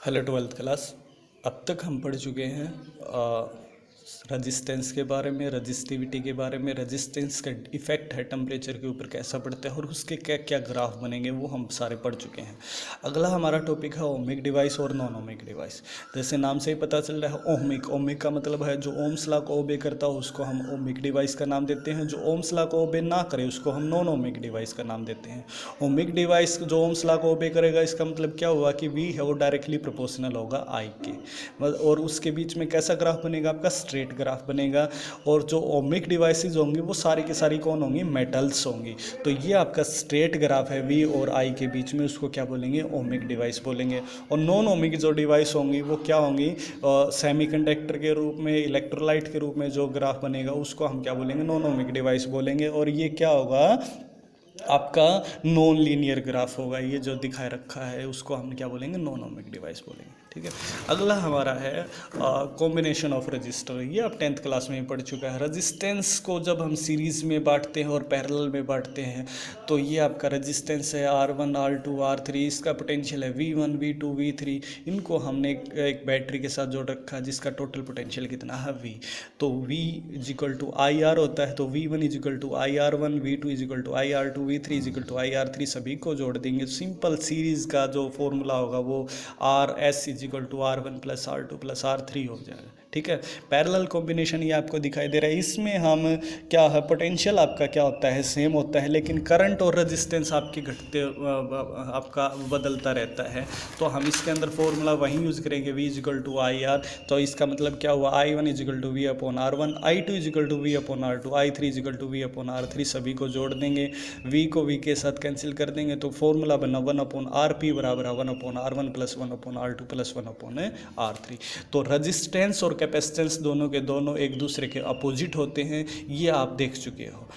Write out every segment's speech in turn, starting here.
Hello twelfth class. अब तक हम पढ़ चुके हैं रजिस्टेंस के बारे में, रजिस्टिविटी के बारे में, रजिस्टेंस का इफेक्ट है टेम्परेचर के ऊपर कैसा पड़ता है और उसके क्या क्या ग्राफ बनेंगे वो हम सारे पढ़ चुके हैं। अगला हमारा टॉपिक है ओमिक डिवाइस और नॉन ओमिक डिवाइस। जैसे नाम से ही पता चल रहा है ओमिक, ओमिक का मतलब है जो ओम्स लॉ को ओबे करता हो उसको हम ओमिक डिवाइस का नाम देते हैं, जो ओम्स लॉ को ओबे ना करे उसको हम नॉन ओमिक डिवाइस का नाम देते हैं। ओमिक डिवाइस जो ओम्स लॉ को ओबे करेगा इसका मतलब क्या हुआ कि वी है वो डायरेक्टली प्रोपोर्शनल होगा आई के, और उसके बीच में कैसा ग्राफ बनेगा, आपका स्ट्रेट ग्राफ बनेगा। और जो ओमिक डिवाइसेस होंगी वो सारी की सारी कौन होंगी, मेटल्स होंगी। तो ये आपका स्ट्रेट ग्राफ है वी और आई के बीच में, उसको क्या बोलेंगे, ओमिक डिवाइस बोलेंगे। और नॉन ओमिक जो डिवाइस होंगी वो क्या होंगी, सेमीकंडक्टर के रूप में, इलेक्ट्रोलाइट के रूप में जो ग्राफ बनेगा उसको हम क्या बोलेंगे, नॉन ओमिक डिवाइस बोलेंगे। और ये क्या होगा, आपका नॉन लीनियर ग्राफ होगा। ये जो दिखाए रखा है उसको हम क्या बोलेंगे, नॉन ओमिक डिवाइस बोलेंगे। ठीक है। अगला हमारा है कॉम्बिनेशन ऑफ रजिस्टर। ये आप 10th क्लास में ही पढ़ चुका है। रजिस्टेंस को जब हम सीरीज़ में बांटते हैं और पैरेलल में बांटते हैं तो ये आपका रजिस्टेंस है R1 R2 R3। इसका पोटेंशियल है V1 V2 V3। इनको हमने एक बैटरी के साथ जोड़ रखा है जिसका टोटल पोटेंशियल कितना है V। तो V is equal to IR होता है, तो V1 is equal to IR1, V2 is equal to IR2, V3 is equal to IR3। सभी को जोड़ देंगे। सिंपल सीरीज़ का जो फॉर्मूला होगा वो RS is equal to R1 plus R2 plus R3 हो जाएगा। ठीक है। पैरेलल कॉम्बिनेशन ये आपको दिखाई दे रहा है। इसमें हम क्या है, पोटेंशियल आपका क्या होता है, सेम होता है, लेकिन करंट और रेजिस्टेंस आपके घटते आपका बदलता रहता है। तो हम इसके अंदर फॉर्मूला वहीं यूज़ करेंगे, V is equal to IR। तो इसका मतलब क्या हुआ, I1 is equal to V upon R1, I2 is equal to V upon R2, I3 is equal to V upon R3। सभी को जोड़ देंगे, V को V के साथ कैंसिल कर देंगे तो फॉर्मूला बना 1 अपॉन RP बराबर 1 upon R1 plus 1 upon R2 plus 1 upon R3। तो रजिस्टेंस और कैपेसिटेंस दोनों के दोनों एक दूसरे के अपोजिट होते हैं, ये आप देख चुके हो।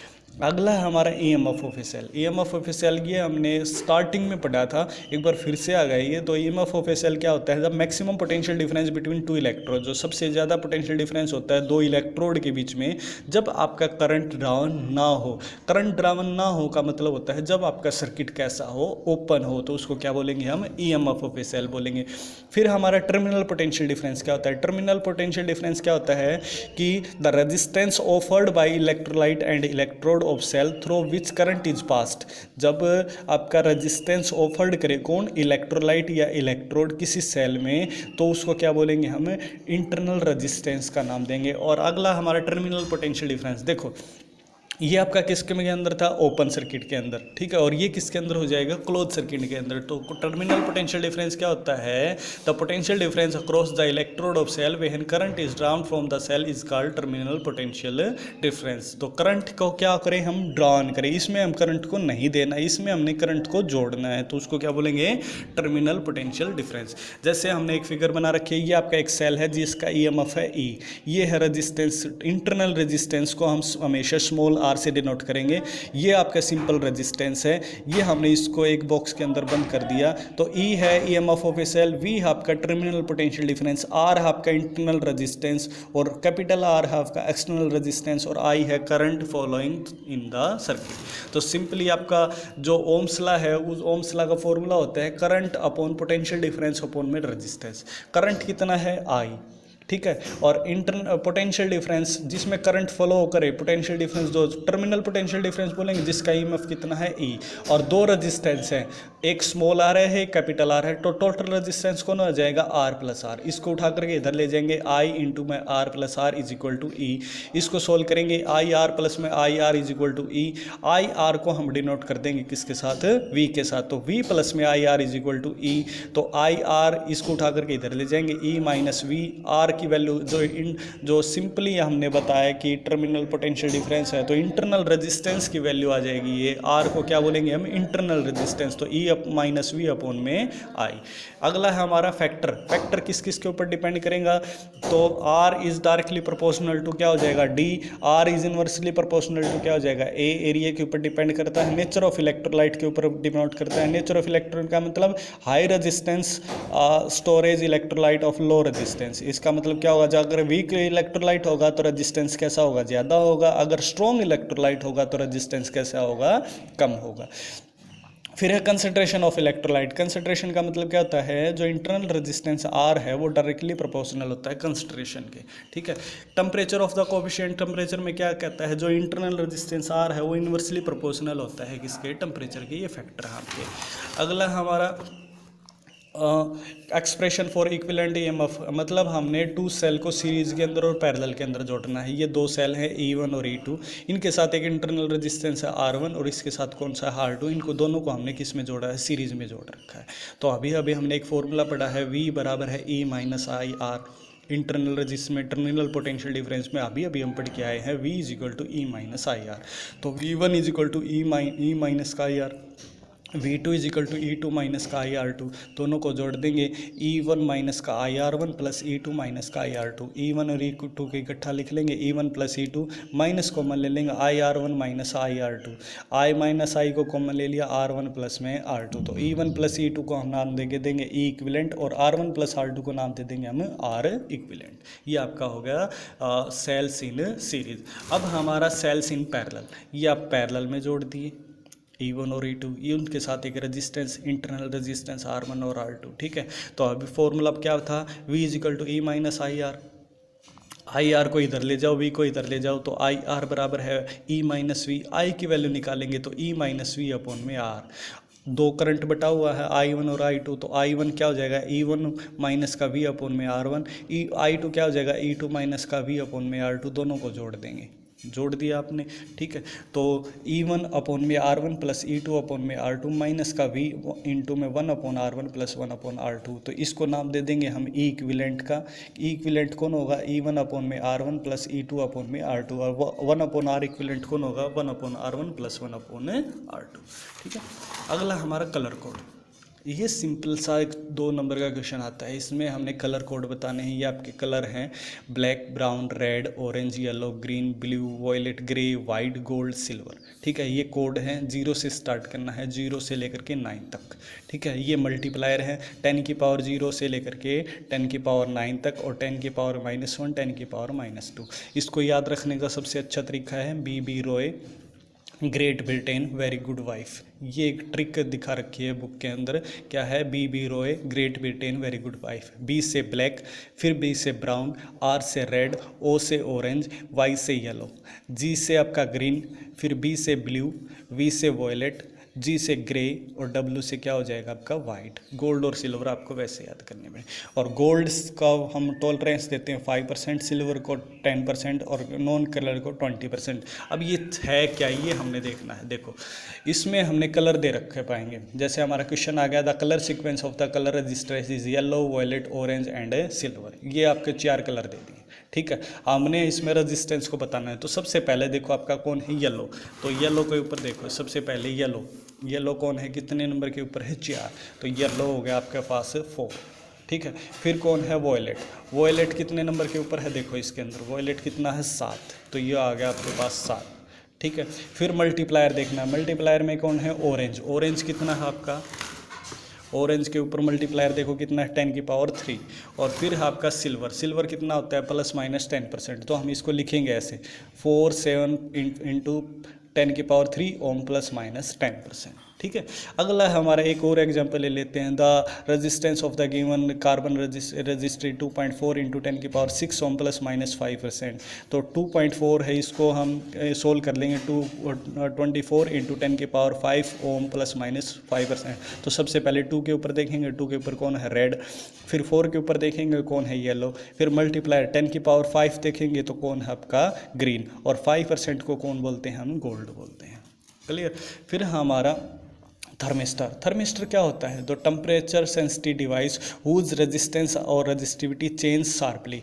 अगला है हमारा EMF of a cell. EMF of a cell ये हमने स्टार्टिंग में पढ़ा था, एक बार फिर से आ गया ये। तो EMF ऑफ ए सेल क्या होता है, जब maximum potential difference between two electrode, जो सबसे ज़्यादा पोटेंशियल डिफरेंस होता है दो इलेक्ट्रोड के बीच में, जब आपका करंट ड्राउन ना हो। करंट ड्राउन ना हो का मतलब होता है जब आपका सर्किट कैसा हो, ओपन हो, तो उसको क्या बोलेंगे हम, EMF ऑफ ए सेल बोलेंगे। फिर हमारा टर्मिनल पोटेंशियल डिफरेंस क्या होता है। टर्मिनल पोटेंशियल डिफरेंस क्या होता है कि the resistance offered by electrolyte and electrode of cell through which current is passed. जब आपका रेजिस्टेंस ऑफर्ड करे कौन, इलेक्ट्रोलाइट या इलेक्ट्रोड किसी सेल में, तो उसको क्या बोलेंगे हम, इंटरनल रेजिस्टेंस का नाम देंगे। और अगला हमारा टर्मिनल पोटेंशियल डिफरेंस, देखो ये आपका किसके में अंदर था, ओपन सर्किट के अंदर। ठीक है। और ये किसके अंदर हो जाएगा, क्लोज सर्किट के अंदर। तो टर्मिनल पोटेंशियल डिफरेंस क्या होता है, the potential difference across the electrode of cell when current is drawn from the cell is called terminal potential difference. तो करंट को क्या करें हम, ड्राउन करें, इसमें हम करंट को नहीं देना, इसमें हमने करंट को जोड़ना है, तो उसको क्या बोलेंगे, टर्मिनल पोटेंशियल डिफरेंस। जैसे हमने एक फिगर बना रखी है, ये आपका एक सेल है जिसका EMF है E। ये है रेजिस्टेंस, इंटरनल रेजिस्टेंस को हम हमेशा स्मॉल R से डिनोट करेंगे। ये आपका सिंपल रेजिस्टेंस है, ये हमने इसको एक बॉक्स के अंदर बंद कर दिया। तो E है EMF of a cell, V है आपका टर्मिनल पोटेंशियल डिफरेंस, R है आपका इंटरनल रेजिस्टेंस, और कैपिटल R है आपका एक्सटर्नल रेजिस्टेंस, और I है current following in the circuit. तो सिंपली आपका जो ओम्स लॉ है, उस ओम्स लॉ का फॉर्मूला होता है current upon potential difference upon में रेजिस्टेंस। करंट कितना है, I। ठीक है। और इंटरनल पोटेंशियल डिफरेंस जिसमें करंट फ्लो करे, पोटेंशियल डिफरेंस जो टर्मिनल पोटेंशियल डिफरेंस बोलेंगे, जिसका EMF कितना है E। और दो रेजिस्टेंस हैं, एक स्मॉल R है, कैपिटल R है, तो टोटल रेजिस्टेंस कौन हो जाएगा, R प्लस R। इसको उठा करके इधर ले जाएंगे, I इंटू में R plus R is equal to E। इसको सोल्व करेंगे, IR प्लस में IR is equal to E। IR को हम डिनोट कर देंगे किसके साथ, V के साथ, तो V प्लस में IR is equal to E। तो IR इसको उठा करके इधर ले जाएंगे, E माइनस V। R की वैल्यू जो सिंपली हमने बताया कि टर्मिनल पोटेंशियल डिफरेंस है, तो इंटरनल रेजिस्टेंस की वैल्यू आ जाएगी, ये R को क्या बोलेंगे हम, इंटरनल रेजिस्टेंस, तो E माइनस V अपॉन में I। अगला है हमारा फैक्टर। फैक्टर किस किस के ऊपर डिपेंड करेगा, तो R is directly proportional to क्या हो जाएगा, D। R is inversely proportional to क्या हो जाएगा, A। एरिया के ऊपर डिपेंड करता है, नेचर ऑफ इलेक्ट्रोलाइट के ऊपर डिपेंड करता है। नेचर ऑफ इलेक्ट्रोन का मतलब high resistance storage electrolyte of low resistance. इसका मतलब क्या होगा, अगर वीक इलेक्ट्रोलाइट होगा तो रेजिस्टेंस कैसा होगा, ज़्यादा होगा, अगर स्ट्रॉन्ग इलेक्ट्रोलाइट होगा तो रेजिस्टेंस कैसा होगा, कम होगा। फिर है कंसंट्रेशन ऑफ इलेक्ट्रोलाइट। कंसंट्रेशन का मतलब क्या होता है, जो इंटरनल रेजिस्टेंस आर है वो डायरेक्टली प्रोपोर्शनल होता है कंसंट्रेशन के, ठीक है। Temperature of the coefficient, temperature में क्या कहता है, जो इंटरनल रेजिस्टेंस आर है वो इन्वर्सली प्रोपोर्शनल होता है किसके, टेम्परेचर के। ये फैक्टर है आपके। अगला हमारा एक्सप्रेशन फॉर इक्विवेलेंट ईएमएफ, मतलब हमने टू सेल को सीरीज के अंदर और पैरेलल के अंदर जोड़ना है। ये दो सेल हैं E1 और E2, इनके साथ एक इंटरनल रेजिस्टेंस है R1 और इसके साथ कौन सा है R2। इनको दोनों को हमने किस में जोड़ा है, सीरीज में जोड़ रखा है। तो अभी अभी हमने एक फॉर्मूला पढ़ा है, V बराबर है E minus I R. Internal register में टर्मिनल पोटेंशियल डिफरेंस में अभी अभी हम पढ़ के आए हैं V is equal to E minus I R. तो V1 is equal to E minus का I R, V2 is equal to E2 minus का IR2। दोनों को जोड़ देंगे, E1 माइनस का IR1 प्लस E2 माइनस का IR2। E1 और E2 को इकट्ठा लिख लेंगे, E1 plus E2 minus common ले लेंगे, IR1 minus IR2। I minus I को कॉमन ले लिया, R1 प्लस में R2। तो E1 प्लस E2 को हम नाम देंगे E इक्विवेलेंट और R1 प्लस R2 को नाम दे देंगे हम R इक्विवेलेंट। ये आपका हो गया सेल्स इन सीरीज। अब हमारा सेल्स इन पैरेलल, ये आप पैरेलल में जोड़ दिए E1 और E2, ये उनके साथ एक रेजिस्टेंस, इंटरनल रेजिस्टेंस R1 और R2, ठीक है। तो अभी फॉर्मूला क्या था, V is equal to E minus I R. I R को इधर ले जाओ, V को इधर ले जाओ, तो आई आर बराबर है E माइनस वी। आई की वैल्यू निकालेंगे तो E माइनस वी अपॉन में R। दो करंट बटा हुआ है I1 और I2, तो I1 क्या हो जाएगा, E1 माइनस का V अपॉन में R1। I2 क्या हो जाएगा, E2 माइनस का V अपॉन में R2। दोनों को जोड़ देंगे, जोड़ दिया आपने, ठीक है। तो E1 अपॉन में R1 प्लस E2 अपॉन में R2 माइनस का V इंटू में 1 upon R1 plus 1 upon R2। तो इसको नाम दे देंगे हम E इक्विवेलेंट का। E इक्विवेलेंट कौन होगा, E1 अपॉन में R1 प्लस E2 अपॉन में R2, और 1 अपॉन R इक्विवेलेंट कौन होगा, 1 upon R1 plus 1 upon R2, ठीक है। अगला हमारा कलर कोड, ये सिंपल सा एक 2 नंबर का क्वेश्चन आता है। इसमें हमने कलर कोड बताने हैं। ये आपके कलर हैं black, brown, red, orange, yellow, green, blue, violet, grey, white, gold, silver, ठीक है। ये कोड है, 0 से स्टार्ट करना है, 0 से लेकर के 9 तक, ठीक है। ये मल्टीप्लायर है, 10 की पावर 0 से लेकर के 10 की पावर 9 तक, और 10 की पावर -1, 10 की पावर -2। इसको याद रखने का सबसे अच्छा तरीका है B.B. Roy, great Britain, very good wife. ये एक ट्रिक दिखा रखी है बुक के अंदर, क्या है, B.B. Roy, great Britain, very good wife. B से ब्लैक, फिर B से ब्राउन, R से रेड, O से ऑरेंज, Y से येलो, G से आपका ग्रीन, फिर B से ब्लू, V से वॉयलेट, G से ग्रे, और W से क्या हो जाएगा आपका वाइट। गोल्ड और सिल्वर आपको वैसे याद करने में, और गोल्ड का हम टॉलरेंस देते हैं 5%, सिल्वर को 10% और नॉन कलर को 20%। अब ये है क्या, ये हमने देखना है। देखो इसमें हमने कलर दे रखे पाएंगे, जैसे हमारा क्वेश्चन आ गया, the colour sequence of the colour register is yellow, violet, orange and silver. ये आपके 4 कलर दे दिए, ठीक है। हमने इसमें रेजिस्टेंस को बताना है। तो सबसे पहले देखो आपका कौन है, येलो। तो येलो के ऊपर देखो, सबसे पहले येलो, येलो कौन है, कितने नंबर के ऊपर है, 4। तो येलो हो गया आपके पास 4, ठीक है। फिर कौन है, वॉयलेट। वॉयलेट कितने नंबर के ऊपर है, देखो इसके अंदर वॉयलेट कितना है, 7। तो ये आ गया आपके पास 7, ठीक है। फिर मल्टीप्लायर देखना है, मल्टीप्लायर में कौन है, ऑरेंज। ऑरेंज कितना है आपका, ऑरेंज के ऊपर मल्टीप्लायर देखो कितना है, 10 की पावर 3। और फिर आपका सिल्वर, सिल्वर कितना होता है, ±10%। तो हम इसको लिखेंगे ऐसे, 4 7 इंटू 10 की पावर 3 ओम ±10%, ठीक है। अगला हमारा एक और एग्जांपल ले लेते हैं, the resistance of the given carbon registry 2.4 into 10 की पावर 6 ओम ±5%। तो 2.4 है, इसको हम सोल्व कर लेंगे, 24 इंटू 10 की पावर 5 ओम ±5%। तो सबसे पहले 2 के ऊपर देखेंगे, 2 के ऊपर कौन है, रेड। फिर 4 के ऊपर देखेंगे कौन है, येलो। फिर मल्टीप्लायर 10 की पावर 5 देखेंगे तो कौन है आपका, ग्रीन। और 5% को कौन बोलते हैं, हम गोल्ड बोलते हैं, क्लियर। फिर हमारा थर्मिस्टर, थर्मिस्टर क्या होता है, the temperature sensitive device whose resistance और रजिस्टिविटी चेंज शार्पली।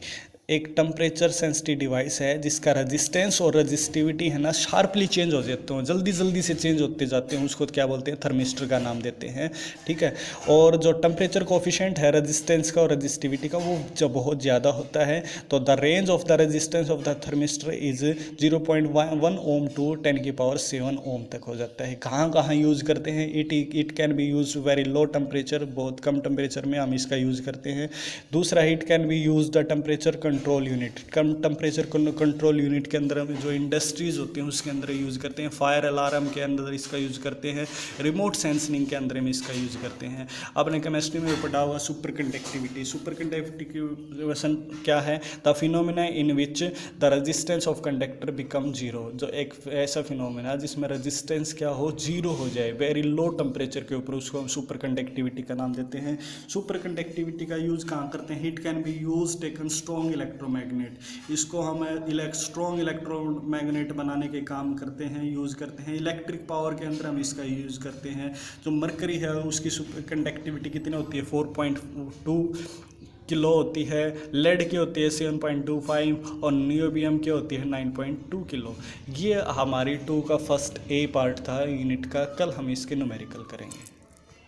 एक टेम्परेचर सेंसिटिव डिवाइस है जिसका रेजिस्टेंस और रजिस्टिविटी है ना शार्पली चेंज हो जाते हैं, जल्दी जल्दी से चेंज होते जाते हैं, उसको क्या बोलते हैं, थर्मिस्टर का नाम देते हैं, ठीक है। और जो टेम्परेचर कोफिशिएंट है रेजिस्टेंस का और रजिस्टिविटी का, वो जब बहुत ज़्यादा होता है तो the range of the resistance of the thermistor is 0.1 ohm to 10 की पावर 7 ओम तक हो जाता है। कहाँ कहाँ यूज़ करते हैं, it can be use very low temperature, बहुत कम टेम्परेचर में हम इसका यूज़ करते हैं। दूसरा, it can be use the temperature control unit, come temperature control unit के अंदर हम जो इंडस्ट्रीज़ होती हैं उसके अंदर यूज़ करते हैं, फायर अलार्म के अंदर इसका यूज़ करते हैं, रिमोट सेंसिंग के अंदर में इसका यूज़ करते हैं। आपने केमिस्ट्री में पढ़ा हुआ सुपर कंडक्टिविटी। सुपर कंडक्टिविटी क्या है? The phenomena in which the resistance of conductor become zero, जो एक ऐसा फिनोमिना जिसमें रेजिस्टेंस क्या हो, जीरो हो जाए वेरी लो टेम्परेचर के ऊपर, उसको हम सुपर कंडक्टिविटी का नाम देते हैं। सुपर कंडक्टिविटी का यूज़ कहाँ करते हैं? It can be use taken strong electromagnet, इसको हम स्ट्रॉन्ग इलेक्ट्रोमैग्नेट बनाने के काम करते हैं, यूज़ करते हैं। इलेक्ट्रिक पावर के अंदर हम इसका यूज़ करते हैं। जो मरकरी है उसकी सुपर कंडक्टिविटी कितनी होती है? 4.2 किलो होती है। लेड की होती है 7.25 और नियोबियम की होती है 9.2 किलो। ये हमारी 2 का फर्स्ट ए पार्ट था यूनिट का। कल हम इसके न्यूमेरिकल करेंगे।